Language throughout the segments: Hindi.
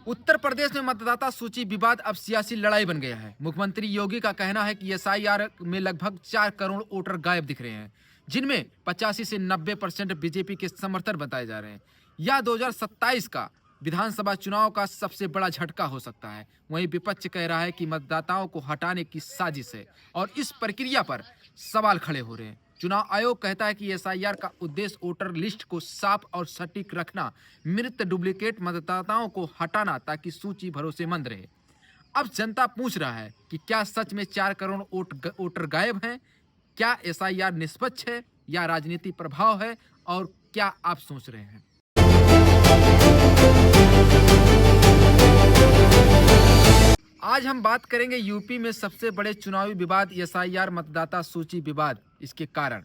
उत्तर प्रदेश में मतदाता सूची विवाद अब सियासी लड़ाई बन गया है। मुख्यमंत्री योगी का कहना है कि एसआईआर में लगभग 4 करोड़ वोटर गायब दिख रहे हैं, जिनमें 85 से 90% बीजेपी के समर्थक बताए जा रहे हैं। यह 2027 का विधानसभा चुनाव का सबसे बड़ा झटका हो सकता है। वहीं विपक्ष कह रहा है कि मतदाताओं को हटाने की साजिश है और इस प्रक्रिया पर सवाल खड़े हो रहे हैं। चुनाव आयोग कहता है कि एसआईआर का उद्देश्य वोटर लिस्ट को साफ और सटीक रखना, मृत डुप्लीकेट मतदाताओं को हटाना ताकि सूची भरोसेमंद रहे। अब जनता पूछ रहा है कि क्या सच में 4 करोड़ वोटर गायब हैं? क्या एसआईआर निष्पक्ष है या राजनीति प्रभाव है? और क्या आप सोच रहे हैं? आज हम बात करेंगे यूपी में सबसे बड़े चुनावी विवाद एसआईआर मतदाता सूची विवाद, इसके कारण,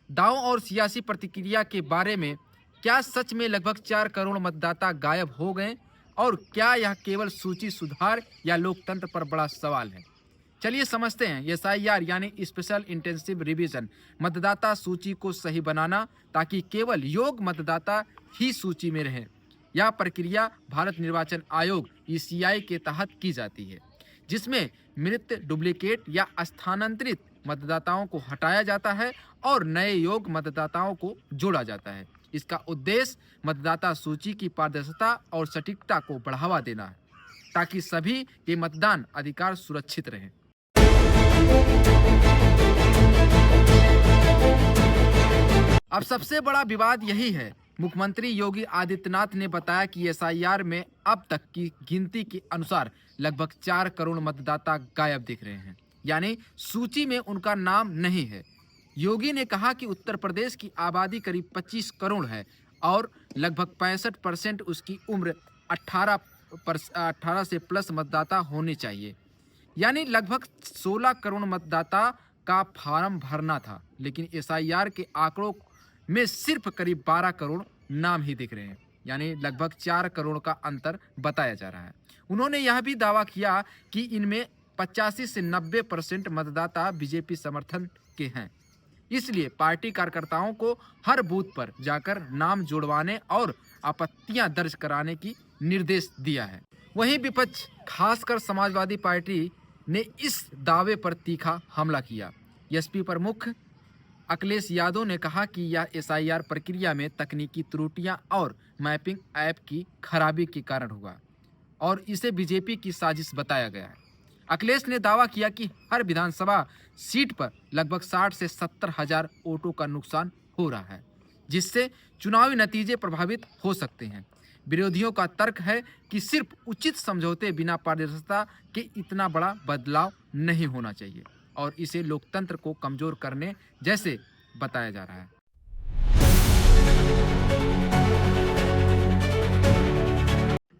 दांव और सियासी प्रतिक्रिया के बारे में। क्या सच में लगभग 4 करोड़ मतदाता गायब हो गए और क्या यह केवल सूची सुधार या लोकतंत्र पर बड़ा सवाल है? चलिए समझते हैं। एसआईआर यानी स्पेशल इंटेंसिव रिवीजन, मतदाता सूची को सही बनाना ताकि केवल योग्य मतदाता ही सूची में रहें। यह प्रक्रिया भारत निर्वाचन आयोग ईसीआई के तहत की जाती है, जिसमें मृत, डुप्लीकेट या स्थानांतरित मतदाताओं को हटाया जाता है और नए योग्य मतदाताओं को जोड़ा जाता है। इसका उद्देश्य मतदाता सूची की पारदर्शिता और सटीकता को बढ़ावा देना है, ताकि सभी के मतदान अधिकार सुरक्षित रहें। अब सबसे बड़ा विवाद यही है। मुख्यमंत्री योगी आदित्यनाथ ने बताया कि एसआईआर में अब तक की गिनती के अनुसार लगभग 4 करोड़ मतदाता गायब दिख रहे हैं, यानी सूची में उनका नाम नहीं है। योगी ने कहा कि उत्तर प्रदेश की आबादी करीब 25 करोड़ है और लगभग 65% उसकी उम्र 18 से प्लस मतदाता होने चाहिए, यानी लगभग 16 करोड़ मतदाता का फॉर्म भरना था। लेकिन एसआईआर के आंकड़ों में सिर्फ करीब 12 करोड़ नाम ही दिख रहे हैं, यानी लगभग 4 करोड़ का अंतर बताया जा रहा है। उन्होंने यह भी दावा किया कि इनमें 85 से 90% मतदाता बीजेपी समर्थन के हैं, इसलिए पार्टी कार्यकर्ताओं को हर बूथ पर जाकर नाम जोड़वाने और आपत्तियां दर्ज कराने की निर्देश दिया है। वहीं विपक्ष, खासकर समाजवादी पार्टी, ने इस दावे पर तीखा हमला किया। एसपी प्रमुख अखिलेश यादव ने कहा कि यह एसआईआर प्रक्रिया में तकनीकी त्रुटियां और मैपिंग ऐप की खराबी के कारण हुआ और इसे बीजेपी की साजिश बताया गया है। अखिलेश ने दावा किया कि हर विधानसभा सीट पर लगभग 60 से 70 हजार वोटों का नुकसान हो रहा है, जिससे चुनावी नतीजे प्रभावित हो सकते हैं। विरोधियों का तर्क है कि सिर्फ उचित समझौते बिना पारदर्शिता के इतना बड़ा बदलाव नहीं होना चाहिए और इसे लोकतंत्र को कमजोर करने जैसे बताया जा रहा है।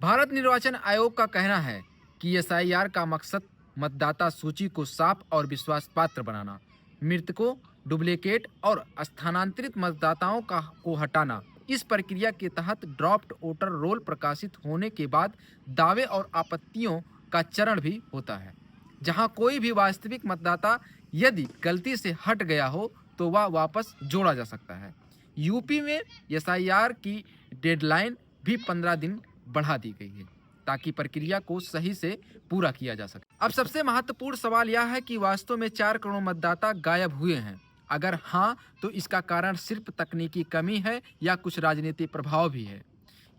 भारत निर्वाचन आयोग का कहना है कि एसआईआर का मकसद मतदाता सूची को साफ और विश्वास पात्र बनाना, मृतकों, डुप्लीकेट और स्थानांतरित मतदाताओं को हटाना। इस प्रक्रिया के तहत ड्राफ्ट वोटर रोल प्रकाशित होने के बाद दावे और आपत्तियों का चरण भी होता है, जहां कोई भी वास्तविक मतदाता यदि गलती से हट गया हो तो वह वापस जोड़ा जा सकता है। यूपी में एसआईआर की डेडलाइन भी 15 दिन बढ़ा दी गई है ताकि प्रक्रिया को सही से पूरा किया जा सके। अब सबसे महत्वपूर्ण सवाल यह है कि वास्तव में 4 करोड़ मतदाता गायब हुए हैं। अगर हाँ, तो इसका कारण सिर्फ तकनीकी कमी है या कुछ राजनीतिक प्रभाव भी है?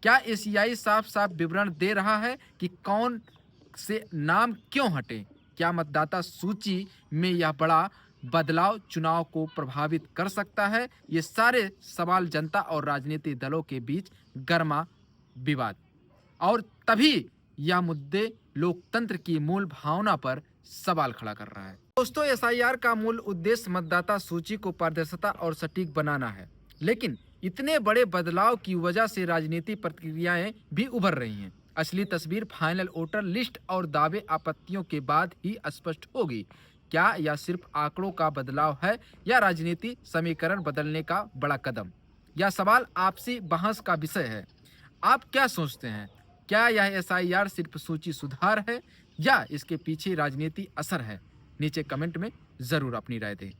क्या एसीआई साफ साफ विवरण दे रहा है कि कौन से नाम क्यों हटे? क्या मतदाता सूची में यह बड़ा बदलाव चुनाव को प्रभावित कर सकता है? ये सारे सवाल जनता और राजनीतिक दलों के बीच गर्मा विवाद और तभी यह मुद्दे लोकतंत्र की मूल भावना पर सवाल खड़ा कर रहा है। दोस्तों, एसआईआर का मूल उद्देश्य मतदाता सूची को पारदर्शिता और सटीक बनाना है, लेकिन इतने बड़े बदलाव की वजह से राजनीतिक प्रतिक्रियाएं भी उभर रही हैं। असली तस्वीर फाइनल वोटर लिस्ट और दावे आपत्तियों के बाद ही स्पष्ट होगी। क्या यह सिर्फ आंकड़ों का बदलाव है या राजनीति समीकरण बदलने का बड़ा कदम? यह सवाल आपसी बहस का विषय है। आप क्या सोचते हैं? क्या यह एसआईआर सिर्फ सूची सुधार है या इसके पीछे राजनीति असर है? नीचे कमेंट में जरूर अपनी राय दें।